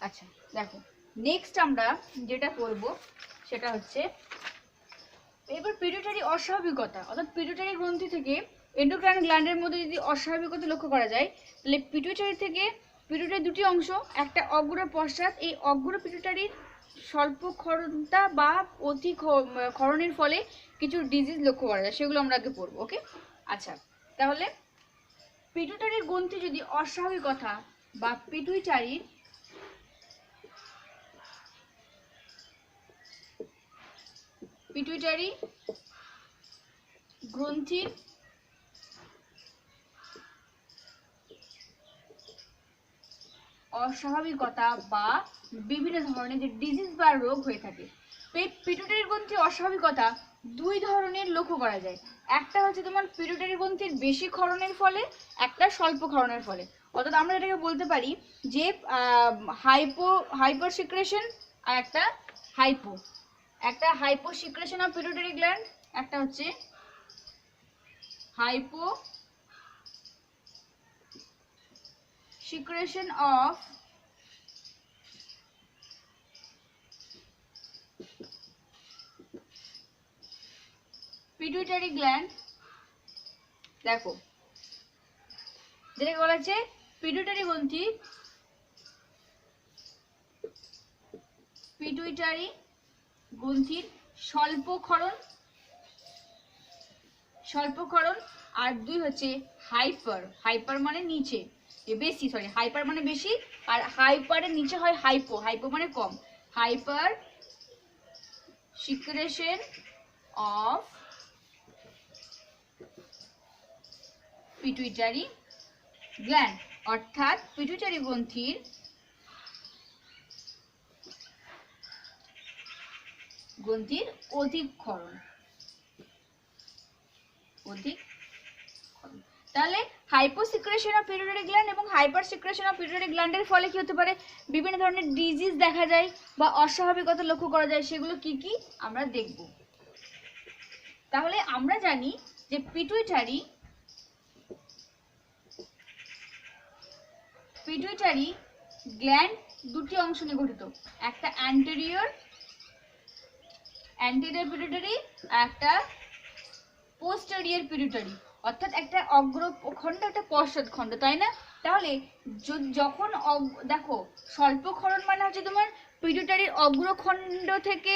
আচ্ছা দেখো, নেক্সট আমরা যেটা করব সেটা হচ্ছে এবার পিটুইটারি অস্বাভাবিকতা, অর্থাৎ পিটুইটারি গ্রন্থি থেকে এন্ডোক্রাইন গ্ল্যান্ডের মধ্যে যদি অস্বাভাবিকতা লক্ষ্য করা যায়, তাহলে পিটুইটারি থেকে পিটুইটারির দুটি অংশ, একটা অগ্র পশ্চাৎ। এই অগ্র পিটুইটারির স্বল্প ক্ষরণতা বা অতি ক্ষরণের ফলে কিছু ডিজিজ লক্ষ্য করা যায়, সেগুলো আমরা আগে পড়বো। ওকে, আচ্ছা তাহলে পিটুইটারির গ্রন্থি যদি অস্বাভাবিকতা বা পিটুইটারির গ্রন্থির অস্বাভাবিকতা বা বিভিন্ন ধরনের যে ডিজিজ বা রোগ হয়ে থাকে। পিটুইটারি গ্রন্থির অস্বাভাবিকতা দুই ধরনের লক্ষ্য করা যায়। একটা হচ্ছে তোমার পিটুইটারি গ্রন্থির বেশি ক্ষরণের ফলে, একটা স্বল্প ক্ষরণের ফলে। অর্থাৎ আমরা এটাকে বলতে পারি যে হাইপার সিক্রেশন আর একটা hypo secretion of pituitary gland, একটা হচ্ছে hypo secretion of pituitary gland. দেখো, যেটাকে বলা হচ্ছে পিটুইটারি গ্রন্থি, পিটুইটারি গ্রন্থির স্বল্প ক্ষরণ, আর দুই হচ্ছে হাইপার মানে নিচে, বেশি, সরি হাইপার মানে বেশি, আর হাইপারের নিচে হয় হাইপো মানে কম। Hyper secretion of pituitary gland, অর্থাৎ পিটুইটারি গ্রন্থির অধিক ক্ষরণ। তাহলে হাইপোসিক্রেশন অফ পিটুইটারি গ্ল্যান্ড এবং হাইপার সিক্রেশন অফ পিটুইটারি গ্ল্যান্ডের ফলে কি হতে পারে, বিভিন্ন ধরনের ডিজিজ দেখা যায় বা অস্বাভাবিকতা লক্ষ্য করা যায়। সেগুলো কি কি আমরা দেখব। তাহলে আমরা জানি যে পিটুইটারি গ্ল্যান্ড দুটি অংশ নিয়ে গঠিত, একটা অ্যান্টেরিয়র পিটুইটারি, একটা পোস্টেরিয়র পিটুইটারি, অর্থাৎ একটা অগ্রখণ্ড একটা পশ্চাৎ খণ্ড, তাই না? তাহলে যখন দেখো, স্বল্প ক্ষরণ মানে হচ্ছে তোমার পিটুইটারির অগ্রখণ্ড থেকে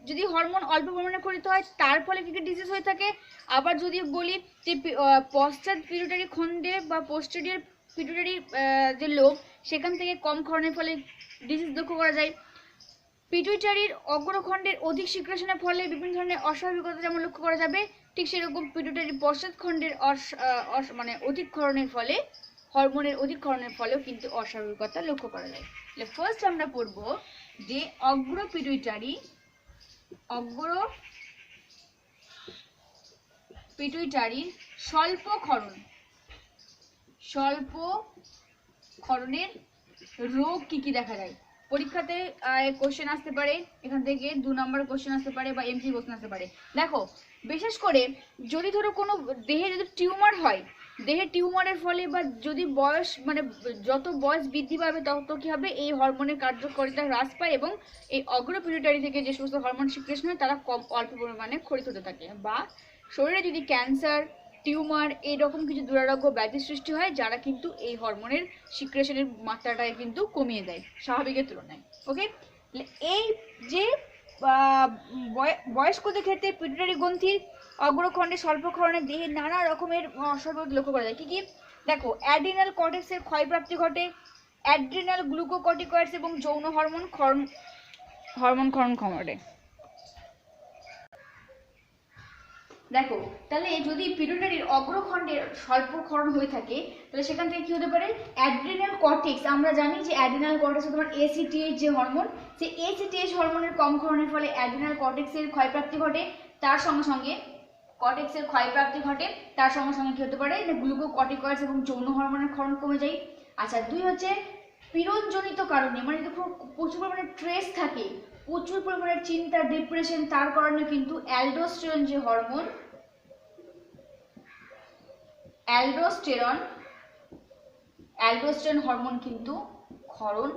যদি হরমোন অল্প পরিমাণে ক্ষরিত হয়, তার ফলে কি কি ডিজিজ হয়ে থাকে। আবার যদি বলি যে পশ্চাৎ পিটুইটারি খণ্ডে বা পোস্টেরিয়র পিটুইটারি যে লোব, সেখান থেকে কম ক্ষরণের ফলে ডিজিজ লক্ষ্য করা যায়। পিটুইটারির অগ্রখণ্ডের অধিক সিক্রেশনের ফলে বিভিন্ন ধরনের অস্বাভাবিকতা যেমন লক্ষ্য করা যাবে, ঠিক সেরকম পিটুইটারির পশ্চাৎখণ্ডের মানে অধিকক্ষরণের ফলে, হরমোনের অধিকক্ষরণের ফলেও কিন্তু অস্বাভাবিকতা লক্ষ্য করা যায়। তাহলে ফার্স্ট আমরা পড়ব যে অগ্র পিটুইটারির স্বল্প ক্ষরণের রোগ কি কি দেখা যায়। পরীক্ষাতে কোশ্চেন আসতে পারে, এখান থেকে 2 নম্বর কোশ্চেন আসতে পারে বা এমসি কোশ্চেন আসতে পারে। দেখো, বিশেষ করে যদি ধরো কোনো দেহে যদি টিউমার হয়, দেহে টিউমারের ফলে বা যদি বয়স মানে যত বয়স বৃদ্ধি পাবে তত কি হবে, এই হরমোনের কার্যকারিতা হ্রাস পায় এবং এই অগ্র পিটুইটারি থেকে যে সমস্ত হরমোন সিক্রেশন হয় তারা অল্প পরিমাণে ক্ষরিত হতে থাকে। বা শরীরে যদি ক্যান্সার, টিউমার এইরকম কিছু দুরারোগ্য ব্যাধি সৃষ্টি হয়, যারা কিন্তু এই হরমোনের সিক্রেশনের মাত্রাটাকে কিন্তু কমিয়ে দেয় স্বাভাবিকের তুলনায়। ওকে, এই যে বয়স্কদের ক্ষেত্রে পিটুইটারি গ্রন্থির অগ্রখণ্ডে স্বল্পক্ষরণে দেহে নানা রকমের অস্বাভাবিক লক্ষ্য করা যায়। কি কি দেখো, অ্যাড্রিনাল কর্টেক্সের ক্ষয়প্রাপ্তি ঘটে, অ্যাড্রিনাল গ্লুকোকর্টিকয়েডস এবং যৌন হরমোন ক্ষরণ ঘটে। দেখো, তাহলে যদি পিটুইটারির অগ্রখণ্ডের স্বল্প ক্ষরণ হয়ে থাকে, তাহলে সেখান থেকে কি হতে পারে, অ্যাড্রিনাল কর্টেক্স, আমরা জানি যে অ্যাড্রিনাল কর্টেক্স তোমার এসিটিএইচ যে হরমোন, সেই এসিটিএইচ হরমোনের কম ক্ষরণের ফলে অ্যাড্রিনাল কর্টেক্সের ক্ষয়প্রাপ্তি ঘটে। তার সঙ্গে সঙ্গে কি হতে পারে, গ্লুকোকর্টিকয়েডস এবং যৌন হরমোনের ক্ষরণ কমে যায়। আচ্ছা, 2 হচ্ছে পীড়নজনিত কারণে, মানে যদি প্রচুর পরিমাণে স্ট্রেস থাকে, প্রচুর পরিমাণে চিন্তা, ডিপ্রেশন, তার কারণে কিন্তু অ্যালডোস্টেরন যে হরমোন, অ্যালডোস্টেরন হরমোন কিন্তু ক্ষরণ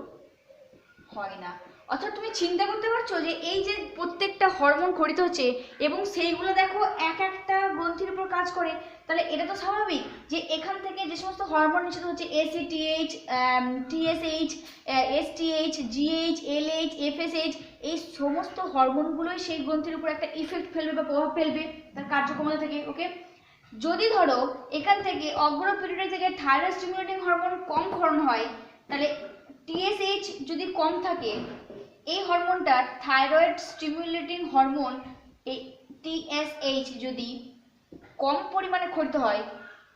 হয় না। অর্থাৎ তুমি চিন্তা করতে পারছো যে এই যে প্রত্যেকটা হরমোন খরিত হচ্ছে এবং সেইগুলো দেখো এক একটা গ্রন্থির উপর কাজ করে, তাহলে এটা তো স্বাভাবিক যে এখান থেকে যে সমস্ত হরমোন নিঃসৃত হচ্ছে ACTH, TSH, STH, GH, LH, FSH, এই সমস্ত হরমোনগুলোই সেই গ্রন্থির উপর একটা ইফেক্ট ফেলবে বা প্রভাব ফেলবে তার কার্যক্ষমতা থেকে। ওকে, যদি ধরো এখান থেকে অগ্রপিটুইটারি থেকে থাইরয়েড স্টিমুলেটিং হরমোন কম ক্ষরণ হয়, তাহলে TSH যদি কম থাকে, এই হরমোনটা থাইরয়েড স্টিমুলেটিং হরমোন, এই TSH যদি কম পরিমাণে ক্ষরিত হয়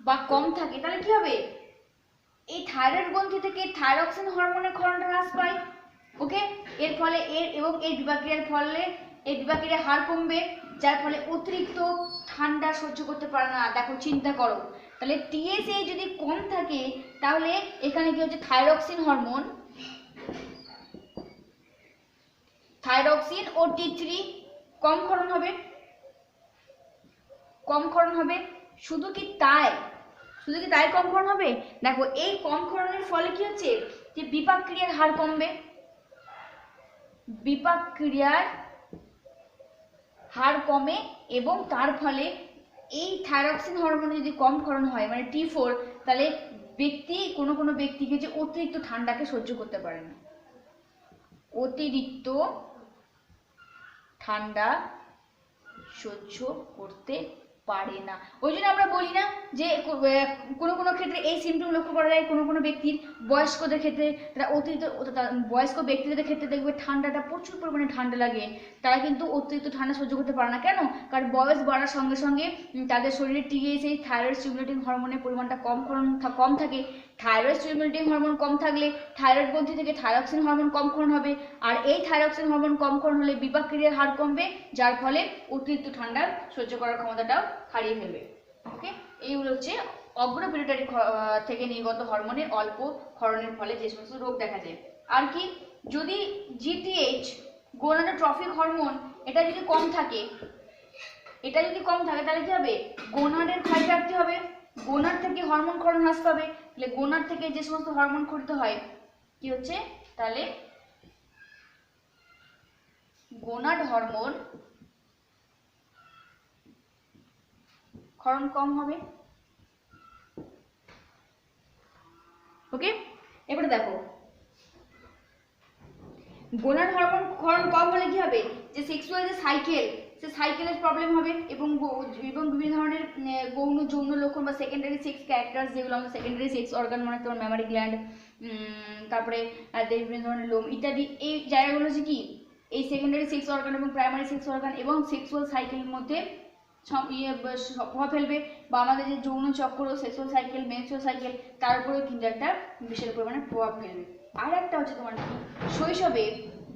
বা কম থাকে, তাহলে কি হবে, এই থাইরয়েড গ্রন্থি থেকে থাইরক্সিন হরমোনের ক্ষরণটা হ্রাস পায়। ওকে, এর ফলে এর বিপাকক্রিয়ার ফলে এই বিপাকক্রিয়ার হার কমবে, যার ফলে অতিরিক্ত ঠান্ডা সহ্য করতে পারে না। দেখো চিন্তা করো, তাহলে TSH যদি কম থাকে তাহলে এখানে কি হচ্ছে, থাইরক্সিন হরমোন, থাইরক্সিন ও T3 কম ক্ষরণ হবে, কম ক্ষরণ হবে। শুধু কি তাই কম ক্ষরণ হবে? দেখো এই কম ক্ষরণের ফলে কি হচ্ছে, যে বিপাক ক্রিয়ার হার কমবে, বিপাক ক্রিয়ার হার কমে এবং তার ফলে এই থাইরক্সিন হরমোনে যদি কম ক্ষরণ হয় মানে T4, তাহলে কোনো ব্যক্তিকে যে অতিরিক্ত ঠান্ডাকে সহ্য করতে পারে না, অতিরিক্ত ঠান্ডা সহ্য করতে পারে না। ওই জন্য আমরা বলি না যে কোনো ক্ষেত্রে এই সিমটম লক্ষ্য করা যায় কোনো ব্যক্তির, বয়স্কদের ক্ষেত্রে, তারা অতিরিক্ত বয়স্ক ব্যক্তিদের ক্ষেত্রে দেখবে ঠান্ডাটা প্রচুর পরিমাণে ঠান্ডা লাগে, তারা কিন্তু অতিরিক্ত ঠান্ডা সহ্য করতে পারে না। কেন? কারণ বয়স বাড়ার সঙ্গে সঙ্গে তাদের শরীরে TSH, থাইরয়েড স্টিমুলেটিং হরমোনের পরিমাণটা কম থাকে। থাইরয়েড স্টিমুলেটিং হরমোন কম থাকলে থাইরয়েড গ্রন্থি থেকে থাইরক্সিন হরমোন কম ক্ষরণ হবে, আর এই থাইরক্সিন হরমোন কম ক্ষরণ হলে বিপাক ক্রিয়ার হার কমবে, যার ফলে অতিরিক্ত ঠান্ডা সহ্য করার ক্ষমতাটাও হারিয়ে ফেলবে। ওকে, এইগুলো হচ্ছে অগ্রপিটুইটারি থেকে নির্গত হরমোনের অল্প ক্ষরণের ফলে যে সমস্ত রোগ দেখা যায়। আর কি, যদি GTH, গোনাডোট্রফিক হরমোন, এটা যদি কম থাকে তাহলে কি হবে, গোনাডের ক্ষয়প্রাপ্তি হবে, গোনাড থেকে হরমোন ক্ষরণ হ্রাস পাবে। তাহলে গোনাড থেকে যে সমস্ত হরমোন ক্ষরিত হয় কি হচ্ছে, তাহলে গোনাড হরমোন ক্ষরণ কম হবে। ওকে, এবারে দেখো গোনাড হরমোন ক্ষরণ কম হলে কি হবে, যে সেক্সুয়াল যে সাইকেল, সে সাইকেলের প্রবলেম হবে এবং বিভিন্ন ধরনের গৌণ যৌন লক্ষণ বা সেকেন্ডারি সেক্স ক্যারেক্টার্স, যেগুলো আমাদের সেকেন্ডারি সেক্স অর্গান মানে তোমার মেমারি গ্ল্যান্ড, তারপরে বিভিন্ন ধরনের লোম ইত্যাদি, এই জায়গাগুলো হচ্ছে কি, এই সেকেন্ডারি সেক্স অর্গান এবং প্রাইমারি সেক্স অর্গান এবং সেক্সুয়াল সাইকেলের মধ্যে প্রভাব ফেলবে, বা আমাদের যে যৌন চক্র, সেক্সুয়াল সাইকেল, মেনস্ট্রুয়াল সাইকেল, তার উপরেও কিন্তু একটা বিশেষ পরিমাণে প্রভাব ফেলবে। আর একটা হচ্ছে তোমার কি, শৈশবে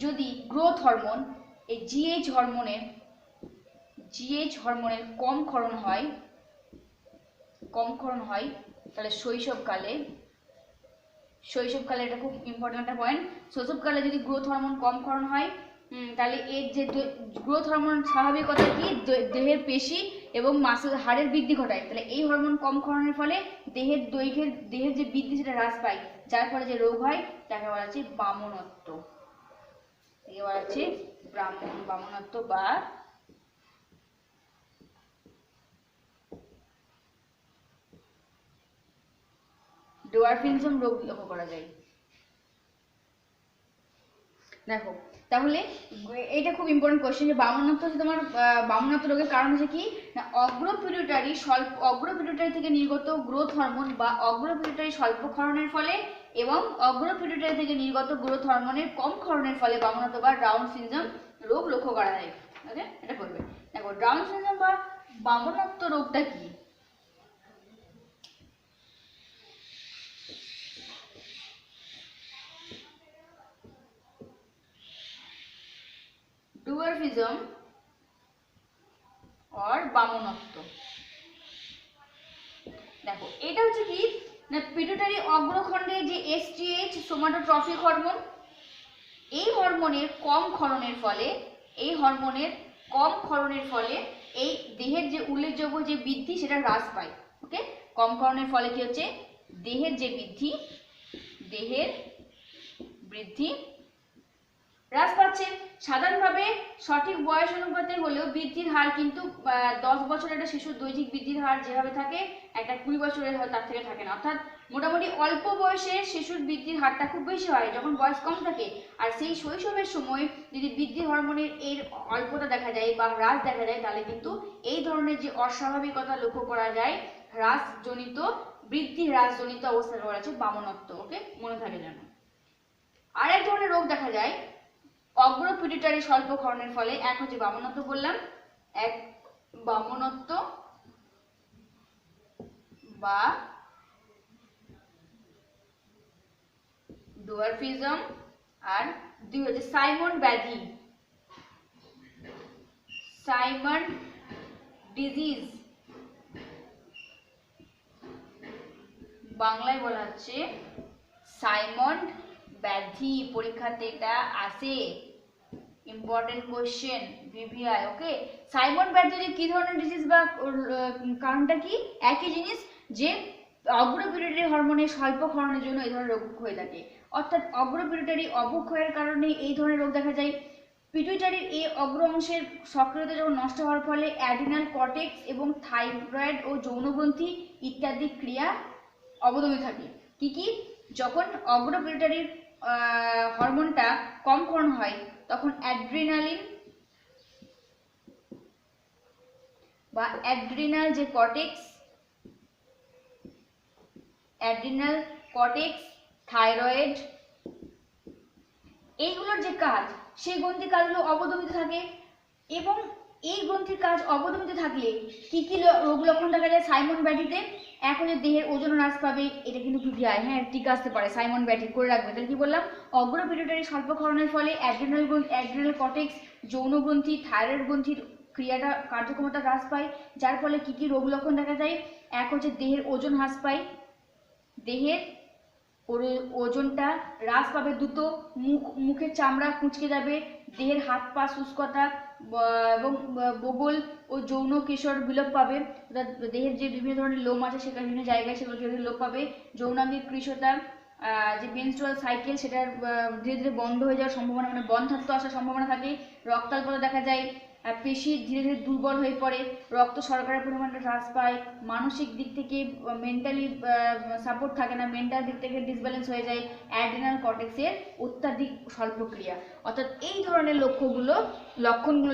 যদি গ্রোথ হরমোন, এই GH হরমোনের কম ক্ষরণ হয়, তাহলে শৈশবকালে এটা খুব ইম্পর্টেন্ট একটা পয়েন্ট। শৈশবকালে যদি গ্রোথ হরমোন কম ক্ষরণ হয়, তাহলে এর যে গ্রোথ হরমোন স্বাভাবিকতা কি, দেহের পেশি এবং মাসেল হাড়ের বৃদ্ধি ঘটায়। তাহলে এই হরমোন কম ক্ষরণের ফলে দেহের যে বৃদ্ধি সেটা হ্রাস পায়, যার ফলে যে রোগ হয় তাকে বলা হচ্ছে বামনত্ব, বামনত্ব বা ডোয়ার্ফিজম রোগ লক্ষ্য করা যায়। দেখো তাহলে এটা খুব ইম্পর্টেন্ট কোশ্চেন, যে বামনত্ব হচ্ছে তোমার বামনত্ব রোগের কারণ হচ্ছে কি না, অগ্রপিটুইটারি থেকে নির্গত গ্রোথ হরমোন বা অগ্রপিটুইটারি স্বল্প ক্ষরণের ফলে এবং অগ্রপিটুইটারি থেকে নির্গত গ্রোথ হরমোনের কম ক্ষরণের ফলে বামনত্ব বা ডাউন সিনড্রোম রোগ লক্ষ্য করা যায়। ওকে, এটা করবে। দেখো ডাউন সিনড্রোম বা বামনত্ব রোগটা কি, ডুয়ার্ফিজম और বামনত্ব। দেখো এটা হচ্ছে কি না, পিটুইটারি অগ্রখণ্ডে যে STH সোমাটোট্রফিক হরমোন, এই হরমোনের কম ক্ষরণের ফলে এই দেহের যে উল্লেখযোগ্য যে বৃদ্ধি সেটা হ্রাস পায়। ওকে, কম ক্ষরণের ফলে কি হচ্ছে, দেহের বৃদ্ধি হ্রাস পাচ্ছে। সাধারণভাবে সঠিক বয়স অনুপাতে হলেও বৃদ্ধির হার কিন্তু 10 বছরের একটা শিশুর দৈহিক বৃদ্ধির হার যেভাবে থাকে একটা 20 বছরের তার থেকে থাকে না। অর্থাৎ মোটামুটি অল্প বয়সে শিশুর বৃদ্ধির হারটা খুব বেশি হয় যখন বয়স কম থাকে, আর সেই শৈশবের সময় যদি বৃদ্ধি হরমোনের এর অল্পতা দেখা যায় বা হ্রাস দেখা যায়, তাহলে কিন্তু এই ধরনের যে অস্বাভাবিকতা লক্ষ্য করা যায়, হ্রাসজনিত বৃদ্ধি হ্রাসজনিত অবস্থাকে বলা হচ্ছে বামনত্ব। ওকে, মনে থাকে যেন। আরেক ধরনের রোগ দেখা যায় অগ্র পিটুইটারি স্বল্প ক্ষরণের ফলে। এক হচ্ছে বামনত্ব বললাম, এক বামনত্ব বা ডোয়ার্ফিজম, আর দুই হচ্ছে সাইমন ব্যাধি, সাইমন ডিজিজ, বাংলায় বলা হচ্ছে সাইমন ব্যাধি। পরীক্ষাতে এটা আসে, ইম্পর্টেন্ট কোশ্চেন ভিভিআই। ওকে, সাইমন ব্যাধি কি ধরনের ডিজিজ বা কারণটা কি? একই জিনিস, যে অগ্র পিটুইটারি হরমোনের স্বল্প ক্ষরণের জন্য এই ধরনের রোগ হয়ে থাকে। অর্থাৎ অগ্র পিটুইটারি অবক্ষয়ের কারণে এই ধরনের রোগ দেখা যায়। পিটুইটারির এই অগ্র অংশের সক্রিয়তা যখন নষ্ট হওয়ার ফলে অ্যাড্রিনাল কর্টেক্স এবং থাইরয়েড ও যৌনগ্রন্থি ইত্যাদি ক্রিয়া অবদমিত থাকে। কি কি? যখন অগ্র পিটুইটারির হরমোনটা কম ক্ষরণ হয় তখন অ্যাড্রিনালিন বা অ্যাড্রিনাল যে কর্টেক্স, অ্যাড্রিনাল কর্টেক্স, থাইরয়েড, এইগুলোর যে কাজ, সেই গ্রন্থির কাজগুলো অবদমিত থাকে। এবং এই গ্রন্থির কাজ অবদমিত থাকলে কি কি রোগ লক্ষণ দেখা যায় সাইমন ব্যাধিতে? এক হচ্ছে দেহের ওজন হ্রাস পাবে, এটা কিন্তু ভিভিআই, হ্যাঁ ঠিক আসতে পারে, সাইমন ব্যাধি করে রাখবে। তাহলে কি বললাম? অগ্র পিটুইটারি স্বল্প ক্ষরণের ফলে অ্যাড্রিনাল কর্টেক্স, যৌন গ্রন্থি, থাইরয়েড গ্রন্থির ক্রিয়াটা কার্যক্ষমতা হ্রাস পায়, যার ফলে কি কি রোগ লক্ষণ দেখা যায়? এক হচ্ছে দেহের ওজন হ্রাস পায়, দেহের ওজনটা হ্রাস পাবে দ্রুত, মুখের চামড়া কুঁচকে যাবে, দেহের হাত পা শুষ্কতা এবং বগল ও যৌন কেশর বিলোপ পাবে। দেহের যে বিভিন্ন ধরনের লোম আছে সেখানে বিভিন্ন জায়গায় সেগুলো ধীরে ধীরে লোপ পাবে। যৌনাঙ্গের কৃশতা, যে মেনস্ট্রুয়াল সাইকেল সেটার ধীরে ধীরে বন্ধ হয়ে যাওয়ার সম্ভাবনা, মানে বন্ধ্যাত্ব আসার সম্ভাবনা থাকে। রক্তাল্পতা দেখা যায়, পেশি ধীরে ধীরে দুর্বল হয়ে পড়ে, রক্ত শর্করার পরিমাণটা হ্রাস পায়, মানসিক দিক থেকে মেন্টালি সাপোর্ট থাকে না, মেন্টাল দিক থেকে ডিসব্যালেন্স হয়ে যায়, অ্যাড্রিনাল কর্টেক্সের অত্যাধিক স্বল্পক্রিয়া। অর্থাৎ এই ধরনের লক্ষণগুলো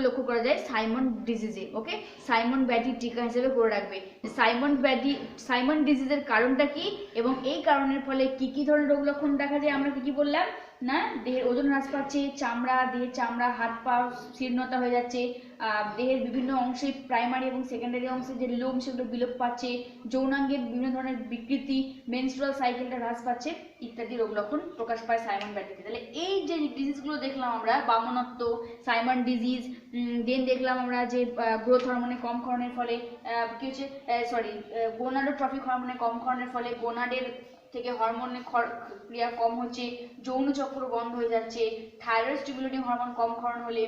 লক্ষ্য করা যায় সাইমন ডিজিজে। ওকে, সাইমন ব্যাধির টিকা হিসেবে করে রাখবে সাইমন ডিজিজের কারণটা কি এবং এই কারণের ফলে কি কি ধরনের রোগ লক্ষণ দেখা যায়। আমরা কি কি বললাম না? দেহের ওজন হ্রাস পাচ্ছে, দেহের চামড়া, হাত পা শীর্ণতা হয়ে যাচ্ছে, দেহের বিভিন্ন অংশে প্রাইমারি এবং সেকেন্ডারি অংশে যে লোম সেগুলো বিলোপ পাচ্ছে, যৌনাঙ্গের বিভিন্ন ধরনের বিকৃতি, মেনস্ট্রুয়াল সাইকেলটা হ্রাস পাচ্ছে ইত্যাদি রোগ লক্ষণ প্রকাশ পায় সাইমন ব্যাধিতে। তাহলে এই যে ডিজিজগুলো দেখলাম আমরা, বামনত্ব, সাইমন ডিজিজ, দেন দেখলাম আমরা যে গ্রোথ হরমোনে কম ক্ষরণের ফলে কি হচ্ছে, গোনাডোট্রফিক হরমোনে কম ক্ষরণের ফলে গোনাডের থেকে হরমোনের ক্রিয়া কম হচ্ছে, যৌন চক্র বন্ধ হয়ে যাচ্ছে, থাইরয়েড স্টিমুলেটিং হরমোন কম ক্ষরণ হলে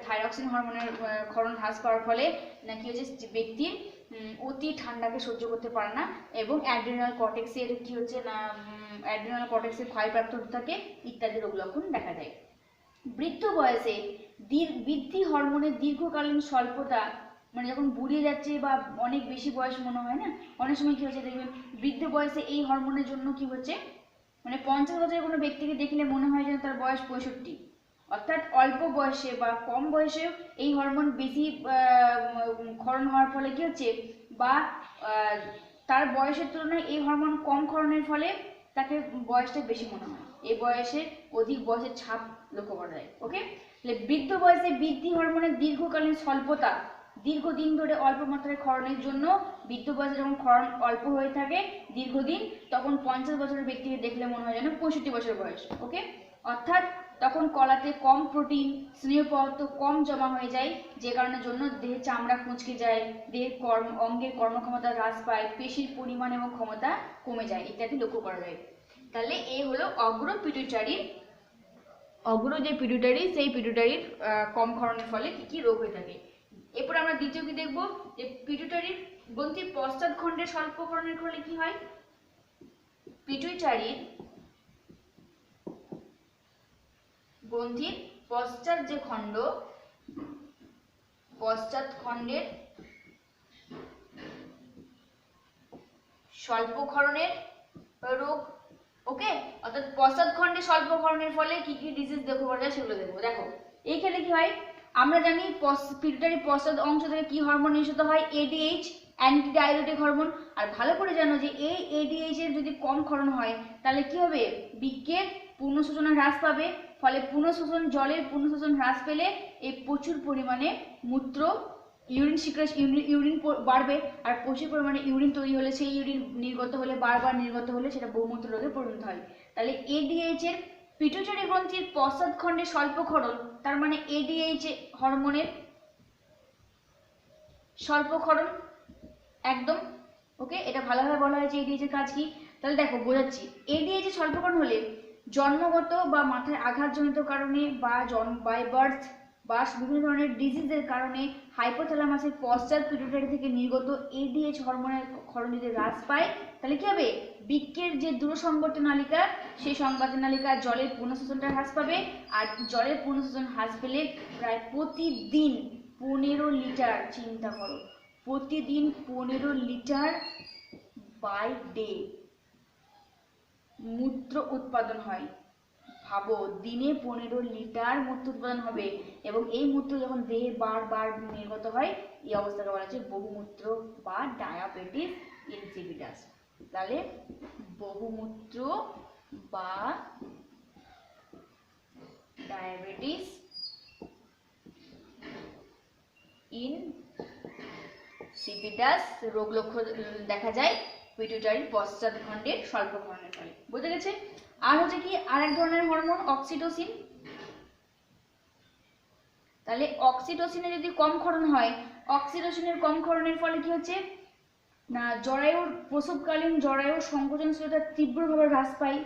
থাইরক্সিন হরমোনের ক্ষরণ হ্রাস পাওয়ার ফলে নাকি হচ্ছে ব্যক্তি অতি ঠান্ডাকে সহ্য করতে পারে না এবং অ্যাড্রিনাল কর্টেক্সের কি হচ্ছে না, অ্যাড্রিনাল কর্টেক্সের ক্ষয়প্রাপ্ত হতে থাকে ইত্যাদি রোগ লক্ষণ দেখা যায়। বৃদ্ধ বয়সে বৃদ্ধি হরমোনের দীর্ঘকালীন স্বল্পতা, মানে যখন বুড়িয়ে যাচ্ছে বা অনেক বেশি বয়স মনে হয় না, অনেক সময় কি হচ্ছে দেখবেন বৃদ্ধ বয়সে এই হরমোনের জন্য কি হচ্ছে, মানে 50 বছরের কোনো ব্যক্তিকে দেখলে মনে হয় যেন তার বয়স 65। অর্থাৎ অল্প বয়সে বা কম বয়সে এই হরমোন বেশি ক্ষরণ হওয়ার ফলে কি হচ্ছে, বা তার বয়সের তুলনায় এই হরমোন কম ক্ষরণের ফলে তাকে বয়সটা বেশি মনে হয়, এই বয়সে অধিক বয়সের ছাপ লক্ষ্য করা যায়। ওকে, তাহলে বৃদ্ধ বয়সে বৃদ্ধি হরমোনের দীর্ঘকালীন স্বল্পতা, দীর্ঘদিন ধরে অল্প মাত্রায় ক্ষরণের জন্য বৃদ্ধ বয়সে যখন ক্ষরণ অল্প হয়ে থাকে দীর্ঘদিন, তখন 50 বছরের ব্যক্তিকে দেখলে মনে হয় যেন 65 বছর বয়স। ওকে, অর্থাৎ তখন কলাতে কম প্রোটিন, স্নেহ পদার্থ কম জমা হয়ে যায়, যে কারণের জন্য দেহের চামড়া কুঁচকে যায়, দেহের অঙ্গের কর্মক্ষমতা হ্রাস পায়, পেশির পরিমাণ এবং ক্ষমতা কমে যায় ইত্যাদি লক্ষ্য করা যায়। তাহলে এই হলো অগ্র যে পিটুইটারি, সেই পিটুইটারির কম ক্ষরণের ফলে কি কি রোগ হয়ে থাকে। এরপর আমরা দ্বিতীয় কি দেখবো, যে পিটুইটারির গ্রন্থির পশ্চাৎ খণ্ডের স্বল্প ক্ষরণের ফলে কি হয়। পিটুইটারির গ্রন্থির পশ্চাৎ যে খণ্ড, পশ্চাৎ খণ্ডের স্বল্পক্ষরণের রোগ। ওকে, অর্থাৎ পশ্চাৎ খণ্ডে স্বল্পক্ষরণের ফলে কি কি ডিজিজ দেখতে পাওয়া যায় সেগুলো দেখবো। দেখো এইখানে কি হয়, আমরা জানি পিটুইটারি পশ্চাৎ অংশ থেকে কি হরমোন নিঃসৃত হয়, এডিএইচ, অ্যান্টি ডাইউরেটিক হরমোন। আর ভালো করে জানো যে এই এডিএইচ এর যদি কম ক্ষরণ হয় তাহলে কি হবে, বৃক্কের পুনঃশোষণ হ্রাস পাবে, ফলে পুনঃশোষণ, জলের পুনঃশোষণ হ্রাস পেলে এই প্রচুর পরিমাণে মূত্র ইউরিন ইউরিন বাড়বে, আর প্রচুর পরিমাণে ইউরিন তৈরি হলে, সেই ইউরিন নির্গত হলে, বারবার নির্গত হলে সেটা বহুমূত্র রোগে পরিণত হয়। তাহলে এডিএইচ এর পিটুইটারি গ্রন্থির পশ্চাৎ খণ্ডে স্বল্পক্ষরণ, তার মানে এডিএইচ হরমোনের স্বল্পক্ষরণ একদম। ওকে, এটা ভালোভাবে বলা হয়েছে এডিএইচ এর কাজ কি। তাহলে দেখো বোঝাচ্ছি, এডিএইচ এর স্বল্পক্ষরণ হলে জন্মগত বা মাথায় আঘাতজনিত কারণে বা বাই বার্থ বা বিভিন্ন ধরনের ডিজিজের কারণে হাইপোথ্যালামাসের পশ্চাৎ পিটুইটারি থেকে নির্গত এডিএইচ হরমোনের ক্ষরণ যদি হ্রাস পায় তাহলে কি হবে, বৃক্কের যে দূরসংবর্ত নালিকা, সেই সংবর্ত নালিকা জলের পুনঃশোষণটা হ্রাস পাবে, আর জলের পুনঃশোষণ হ্রাস পেলে প্রায় প্রতিদিন 15 লিটার, চিন্তা করো, প্রতিদিন 15 লিটার বাই ডে মূত্র উৎপাদন হয়। ভাবো, দিনে 15 লিটার মূত্র উৎপাদন হবে, এবং এই মূত্র যখন দেহে বারবার নির্গত হয়, এই অবস্থাকে বলা হচ্ছে বহুমূত্র বা ডায়াবেটিস ইনসিপিটাস। তাহলে বহুমূত্র বা ডায়াবেটিস ইনসিপিটাস রোগ লক্ষণ দেখা যায় পিটুইটারির পশ্চাৎ খণ্ডের স্বল্পক্ষরণের ফলে। বুঝে গেছে? আর হচ্ছে কি, আরেক ধরনের হরমোন অক্সিটোসিন। তাহলে অক্সিটোসিনে যদি কম ক্ষরণ হয়, অক্সিটোসিনের কম ক্ষরণের ফলে কি হচ্ছে না, জরায়ুর প্রসবকালীন জরায়ুর সংকোচনশীলতা তীব্রভাবে হ্রাস পায়,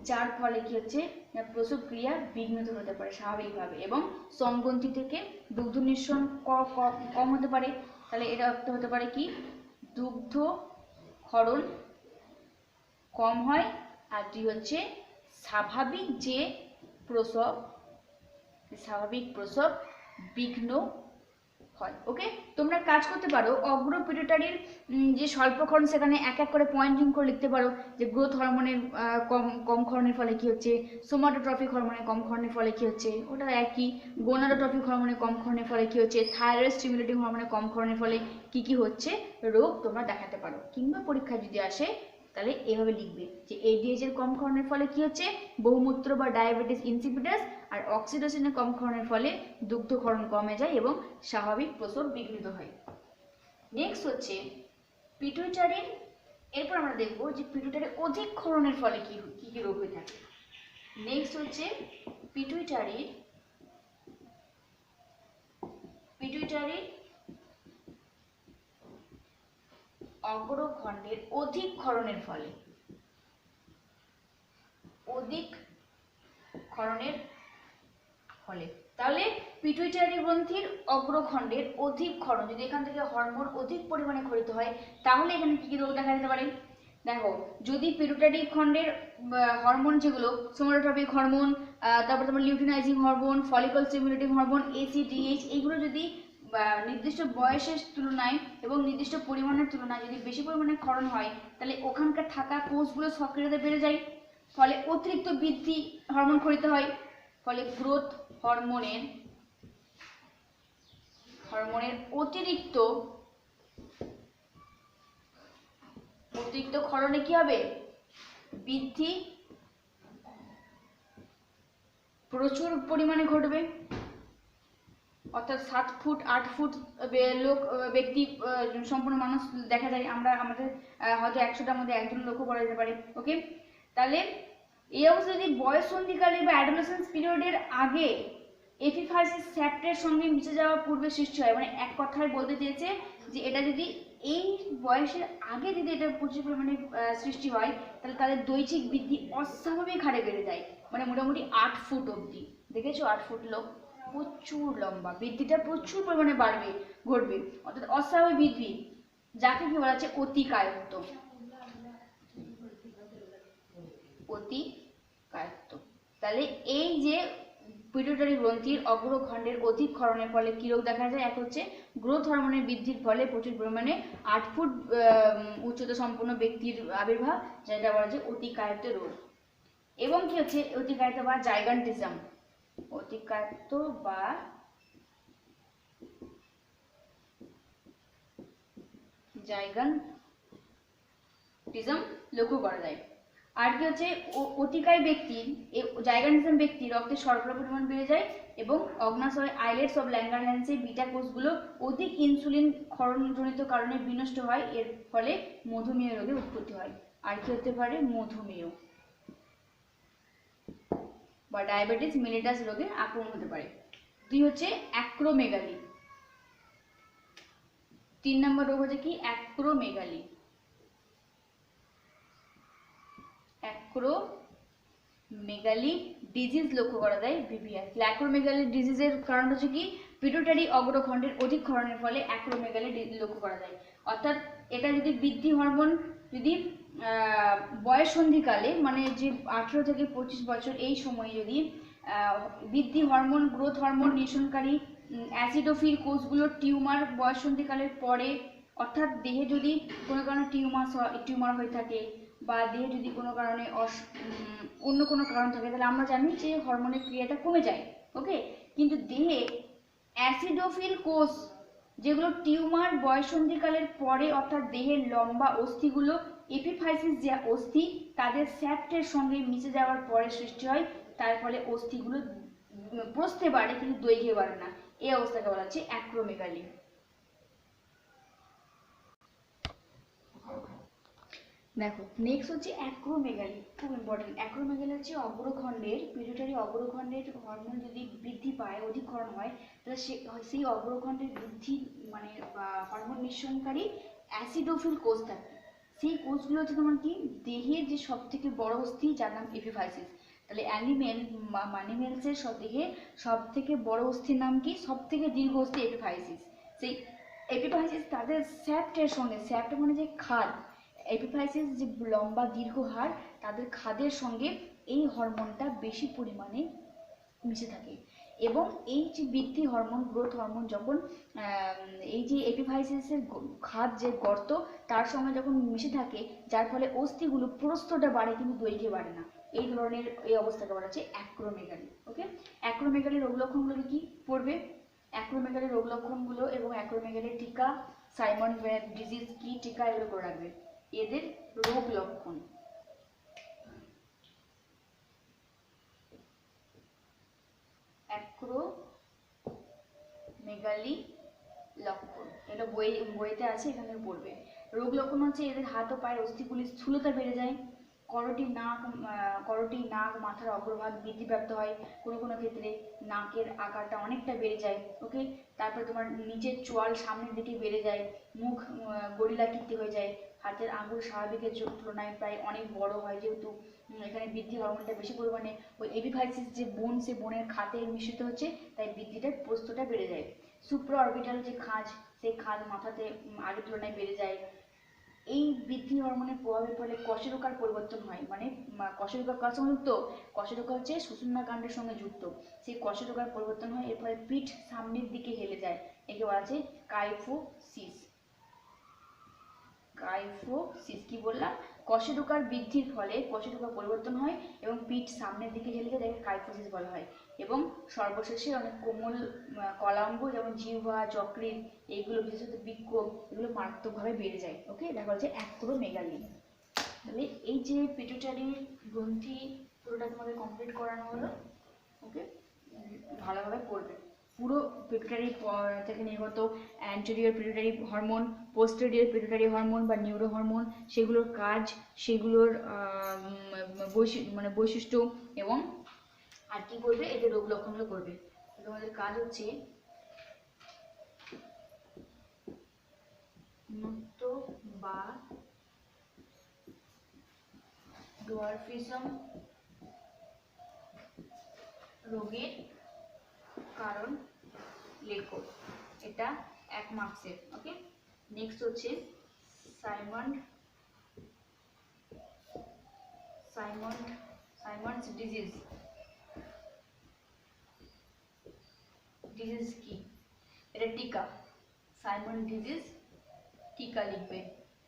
যার ফলে কি হচ্ছে না, প্রসব ক্রিয়া বিঘ্নিত হতে পারে স্বাভাবিকভাবে, এবং স্তনগ্রন্থি থেকে দুগ্ধ নিঃসরণ কম হতে পারে। তাহলে এটা হতে পারে কি, দুগ্ধ ক্ষরণ কম হয়, আর দুই হচ্ছে স্বাভাবিক যে প্রসব, স্বাভাবিক প্রসব বিঘ্ন হয়। ওকে, তোমরা কাজ করতে পারো, অগ্র পিটুইটারির যে স্বল্পক্ষরণ সেখানে এক এক করে পয়েন্টিং করে লিখতে পারো যে গ্রোথ হরমোনের কম ক্ষরণের ফলে কি হচ্ছে, সোমাটোট্রপিক হরমোনের কম ক্ষরণের ফলে কি হচ্ছে, ওটা একই। গোনাডোট্রপিক হরমোনের কম ক্ষরণের ফলে কি হচ্ছে, থাইরয়েড স্টিমুলেটিং হরমোনের কম ক্ষরণের ফলে কি কি হচ্ছে রোগ তোমরা দেখাতে পারো। কিংবা পরীক্ষায় যদি আসে তাহলে এভাবে লিখবে যে এডিএইচ এর কম ক্ষরণের ফলে কি হচ্ছে, বহুমূত্র বা ডায়াবেটিস ইনসিপিটাস, আর অক্সিটোসিনের কম ক্ষরণের ফলে দুগ্ধক্ষরণ কমে যায় এবং স্বাভাবিক প্রসব বিঘ্নিত হয়। নেক্সট হচ্ছে পিটুইটারির, এরপর আমরা দেখব যে পিটুইটারির অধিক ক্ষরণের ফলে কি কি রোগ হয়ে থাকে। নেক্সট হচ্ছে পিটুইটারির অগ্রখণ্ডের অধিক ক্ষরণের ফলে, অধিক ক্ষরণের ফলে। তাহলে পিটুইটারি গ্রন্থির অগ্রখণ্ডের অধিক ক্ষরণ, যদি এখান থেকে হরমোন অধিক পরিমাণে ক্ষরিত হয় তাহলে এখানে কি কি রোগ দেখা যেতে পারে। দেখো, যদি পিটুইটারি খণ্ডের হরমোন যেগুলো সোমাটোট্রপিক হরমোন, তারপর তোমার luteinizing hormone, follicle stimulating hormone, ACDH, এইগুলো যদি নির্দিষ্ট বয়সের তুলনায় এবং নির্দিষ্ট পরিমাণের তুলনায় যদি বেশি পরিমাণে ক্ষরণ হয় তাহলে ওখানকার থাকা কোষগুলো সক্রিয়তা বেড়ে যায়, ফলে অতিরিক্ত বৃদ্ধি হরমোন ক্ষরিত হয়, ফলে গ্রোথ হরমোনের অতিরিক্ত ক্ষরণে কি হবে, বৃদ্ধি প্রচুর পরিমাণে ঘটবে। অর্থাৎ 7 ফুট 8 ফুট ব্যক্তি সম্পূর্ণ মানুষ দেখা যায়, আমরা আমাদের হয়তো 100টার মধ্যে একজন লক্ষ্য করা যেতে পারে। ওকে, তাহলে এই অবস্থা যদি বয়ঃসন্ধিকালে বা অ্যাডোলেসেন্স পিরিয়ডের আগে এপিফাইসিস স্যাপ্টের সঙ্গে মিশে যাওয়ার পূর্বে সৃষ্টি হয়, মানে এক কথায় বলতে চেয়েছে যে এটা যদি এই বয়সের আগে যদি এটা প্রচুর পরিমাণে সৃষ্টি হয় তাহলে তাদের দৈহিক বৃদ্ধি অস্বাভাবিক হারে বেড়ে যায়, মানে মোটামুটি 8 ফুট অবধি। দেখেছো, 8 ফুট লোক প্রচুর লম্বা, বৃদ্ধিটা প্রচুর পরিমাণে ঘটবে, অর্থাৎ অস্বাভাবিক বৃদ্ধি, যাকে কি বলা হচ্ছে অতিকায়ত্ব। তাহলে এই যে পিটুইটারি গ্রন্থির অগ্রখণ্ডের অধিক ক্ষরণের ফলে কি রোগ দেখা যায়? এক হচ্ছে গ্রোথ হরমোনের বৃদ্ধির ফলে প্রচুর পরিমাণে 8 ফুট উচ্চতা সম্পন্ন ব্যক্তির আবির্ভাব, যেটা বলা যায় অতিকায়িত রোগ। এবং কি হচ্ছে অতিকায়িত বা জাইগান্টিজম, অতিকায়িত বা জাইগান্টিজম লক্ষ্য করা যায়। আর কি হচ্ছে অতিকায় ব্যক্তির জাইগান্টিজম ব্যক্তি রক্তে শর্করার পরিমাণ বেড়ে যায় এবং অগ্নাশয় আইলেটস অফ ল্যাঙ্গারহ্যান্সে বিটা কোষগুলো অধিক ইনসুলিন ক্ষরণজনিত কারণে বিনষ্ট হয়, এর ফলে মধুমেহ রোগের উৎপত্তি হয়। আর কি হতে পারে? মধুমেহ বা ডায়াবেটিস মেলিটাস রোগের আক্রমণ হতে পারে। 2 হচ্ছে অ্যাক্রোমেগালি। 3 নম্বর রোগ হচ্ছে কি? অ্যাক্রোমেগালি। অ্যাক্রোমেগালি ডিজিজ লক্ষ্য করা যায় ভিভিআর। অ্যাক্রোমেগালি ডিজিজের কারণ হচ্ছে কি? পিটুইটারি অগ্রখণ্ডের অধিক ক্ষরণের ফলে অ্যাক্রোমেগালি লক্ষ্য করা যায়। অর্থাৎ এটা যদি বৃদ্ধি হরমোন যদি বয়ঃসন্ধিকালে মানে যে 18 থেকে 25 বছর এই সময়ে যদি বৃদ্ধি হরমোন গ্রোথ হরমোন নিঃসরণকারী অ্যাসিডোফিল কোষগুলো টিউমার বয়ঃসন্ধিকালের পরে, অর্থাৎ দেহে যদি কোনো কারণে টিউমার হয়ে থাকে বা দেহে যদি কোনো কারণে অন্য কোনো কারণ থাকে, তাহলে আমরা জানি যে হরমোনের ক্রিয়াটা কমে যায়। ওকে, কিন্তু দেহে অ্যাসিডোফিল কোষ যেগুলো টিউমার বয়ঃসন্ধিকালের পরে, অর্থাৎ দেহের লম্বা অস্থিগুলো এপিফাইসিস যে অস্থি তাদের স্যাপ্টের সঙ্গে মিশে যাওয়ার পরে সৃষ্টি হয়, তার ফলে অস্থিগুলো প্রস্থে বাড়ে কিন্তু দৈর্ঘ্যে বাড়ে না। এই অবস্থাকে বলা হচ্ছে অ্যাক্রোমেগালি। দেখো নেক্সট হচ্ছে অ্যাক্রোমেগালি, খুব ইম্পর্টেন্ট। অ্যাক্রোমেগালি হচ্ছে অগ্রখণ্ডের পিটুইটারি অগ্রখণ্ডের হরমোন যদি বৃদ্ধি পায়, অধিকরণ হয়, তাহলে সেই অগ্রখণ্ডের বৃদ্ধি মানে হরমোন নিঃসরণকারী অ্যাসিডোফিল কোষ থাকে। সেই কোষগুলো হচ্ছে তোমার কি? দেহের যে সব থেকে বড় অস্থি, যার নাম এপিফাইসিস। তাহলে অ্যানিমেলসের দেহে সব থেকে বড় অস্থির নাম কি? সব থেকে দীর্ঘ অস্থি এপিফাইসিস। সেই এপিফাইসিস তাদের স্যাপ্টের সঙ্গে, স্যাপ্ট মানে যে খাদ, এপিফাইসিস যে লম্বা দীর্ঘ হাড়, তাদের খাদের সঙ্গে এই হরমোনটা বেশি পরিমাণে মিশে থাকে। এবং এই যে বৃদ্ধি হরমোন গ্রোথ হরমোন যখন এই যে এপিফাইসিসের খাদ যে গর্ত তার সঙ্গে যখন মিশে থাকে, যার ফলে অস্থিগুলো প্রস্থটা বাড়ে কিন্তু দৈর্ঘ্যে বাড়ে না। এই ধরনের এই অবস্থাকে বলা হচ্ছে অ্যাক্রোমেগালি। ওকে, অ্যাক্রোমেগালির রোগ লক্ষণগুলো কি পড়বে? অ্যাক্রোমেগালির রোগ লক্ষণগুলো এবং অ্যাক্রোমেগালির টিকা, সাইমন ডিজিজ কি টিকা, এগুলো করে রাখবে। এদের রোগ লক্ষণ, অ্যাক্রোমেগালি লক্ষণ, এটা বইতে আছে, এখানে পড়বে। রোগ লক্ষণ হচ্ছে এদের হাত ও পায়ের অস্থিগুলির স্থূলতা বেড়ে যায়, করটি নাক মাথার অগ্রভাগ বৃদ্ধিপ্রাপ্ত হয়, কোনো কোনো ক্ষেত্রে নাকের আকারটা অনেকটা বেড়ে যায়। ওকে, তারপরে তোমার নিচের চোয়াল সামনের দিকে বেড়ে যায়, মুখ গরিলাকৃতি হয়ে যায়, হাতের আঙুল স্বাভাবিকের তুলনায় প্রায় অনেক বড় হয়, যেহেতু এখানে বৃদ্ধি হরমোনটা বেশি পরিমাণে ওই এপিফাইসিস যে বোন, সে বোনের খাতে মিশ্রিত হচ্ছে, তাই বৃদ্ধিটা প্রস্থটা বেড়ে যায়। সুপ্রা অরবিটাল যে খাঁজ, সেই খাঁজ মাথাতে আগের তুলনায় বেড়ে যায়। এই বৃদ্ধি হরমোনের প্রভাবের ফলে কশেরুকার পরিবর্তন হয়, মানে কশেরুকা কার সঙ্গে যুক্ত? কশেরুকা হচ্ছে সুষুম্না কাণ্ডের সঙ্গে যুক্ত, সেই কশেরুকার পরিবর্তন হয়, এর ফলে পিঠ সামনের দিকে হেলে যায়, একে বলা আছে কাইফোসিস। কাইফোসিস কি বললাম? কশেরুকার বৃদ্ধির ফলে কশেরুকার পরিবর্তন হয় এবং পিঠ সামনের দিকে হেলে যায়, তাকে কাইফোসিস বলা হয়। এবং সর্বশেষে অনেক কোমল কলাঙ্গ যেমন জিহ্বা, যকৃৎ, এইগুলো বিশেষত বৃক্ক, এগুলো মারাত্মকভাবে বেড়ে যায়। ওকে, দেখা হচ্ছে অ্যাক্রোমেগালি। তাহলে এই যে পিটুইটারি গ্রন্থি পুরোটা তোমাদের কমপ্লিট করানো হলো। ওকে, ভালোভাবে পড়বে। পুরো পিটুইটারি থেকে নির্গত anterior pituitary hormone, posterior pituitary hormone বা নিউরো হরমোন, সেগুলোর কাজ, সেগুলোর বৈশিষ্ট্য এবং আর কি করবে, এদের রোগ লক্ষণগুলো করবে। তোমাদের কাজ হচ্ছে বা ডোয়ার্ফিজম রোগের কারণ লেখো, এটা 1 মার্কসের। ওকে, নেক্সট হচ্ছে সাইমন্স ডিজিজ। ডিজিজ কি, এটা টিকা, সাইমন ডিজিজ টিকা লিখবে,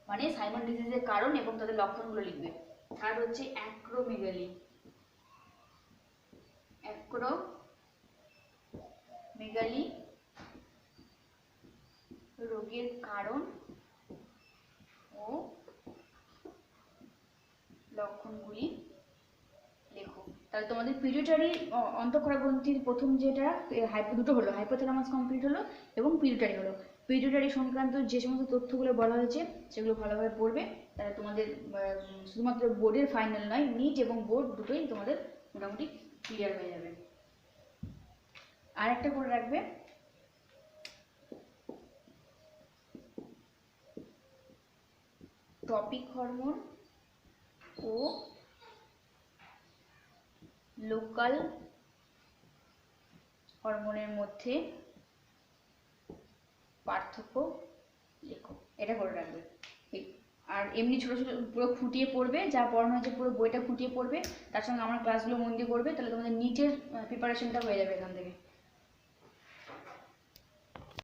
মানে সাইমন ডিজিজের কারণ এবং তাদের লক্ষণগুলো লিখবে। থার্ড হচ্ছে অ্যাক্রোমেগালি, অ্যাক্রোমেগালি রোগের কারণ ও লক্ষণগুলি লেখো। তাহলে তোমাদের পিটুইটারি অন্তঃক্ষরা গ্রন্থির প্রথম যেটা দুটো হলো, হাইপোথ্যালামাস কমপ্লিট হলো এবং পিটুইটারি হলো। পিটুইটারি সংক্রান্ত যে সমস্ত তথ্যগুলো বলা হয়েছে সেগুলো ভালোভাবে পড়বে, তাহলে তোমাদের শুধুমাত্র বোর্ডের ফাইনাল নয়, নিট এবং বোর্ড দুটোই তোমাদের মোটামুটি ক্লিয়ার হয়ে যাবে। আর একটা করে রাখবে, টপিক হরমোন ও লোকাল হরমোনের মধ্যে পার্থক্য লেখো, এটা করে রাখবে। আর এমনি ছোটো ছোটো পুরো খুঁটিয়ে পড়বে, যা পড়ানো হয়েছে পুরো বইটা খুঁটিয়ে পড়বে, তার সঙ্গে আমার ক্লাসগুলো মন দিয়ে করবে, তাহলে তোমাদের নিটের প্রিপারেশনটা হয়ে যাবে এখান থেকে।